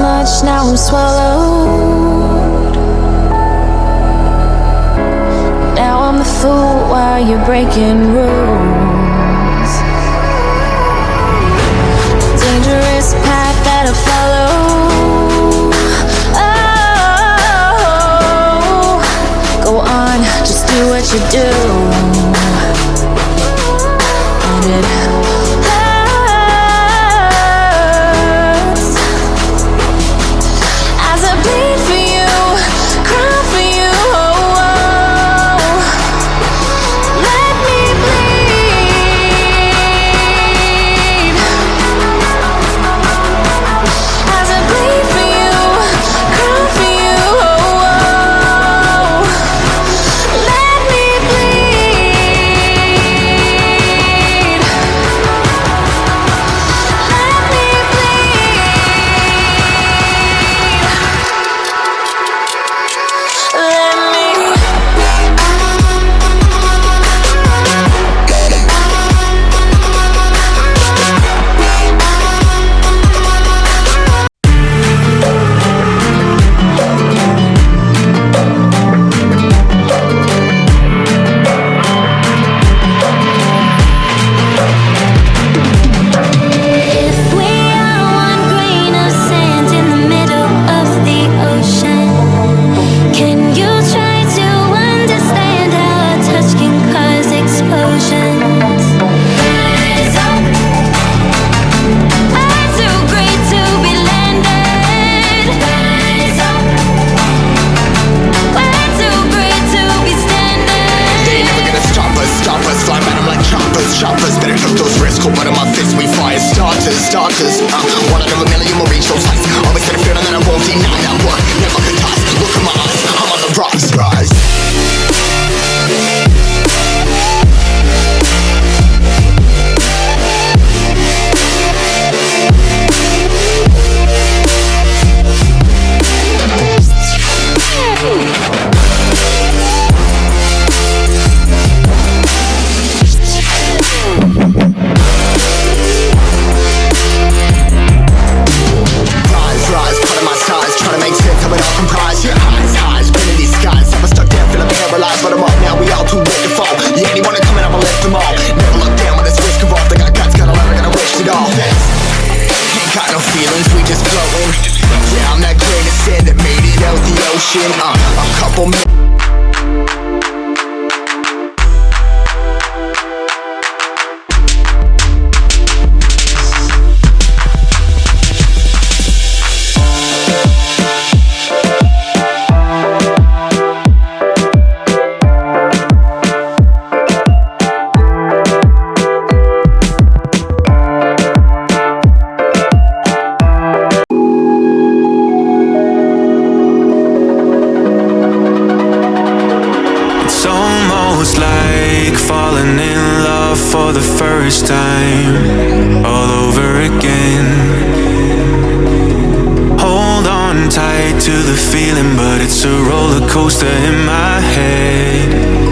much, now I'm swallowed. Now I'm the fool while you're breaking rules. Dangerous path that I follow. Oh, go on, just do what you do. And it hurts as I bleed for you, cry for you. Oh, oh. Let me bleed as I bleed for you, cry for you. Oh, oh. Let me bleed. Let me bleed. Let me. If we are one grain of sand in the middle of the ocean, can you try to understand how a touch can cause explosions? Rise up, we're too great to be landed. Rise up, we're too great to be standing. They ain't never gonna stop us, fly by them like choppers. Better took those risks, cold blood in my fist, we fire starters. One out of a million will reach those heights. Always got a feeling that I won't deny that one. Never could toss, look in my eyes, I'm on the rocks. Rise. Rise, cut in my size, trying to make sense of it all comprised. Yeah, highs, been in these skies. I've been stuck down, feeling paralyzed, but I'm up now, we all too late to fall. Yeah, anyone coming, I'ma lift them all. Never look down when it's risk involved. I got guts, got a lot, I gotta wish it all. Ain't got no feelings, we just floating. Yeah, I'm that grain of sand that made it out the ocean. A couple minutes. It's almost like falling in love for the first time, all over again. Hold on tight to the feeling, but it's a roller coaster in my head.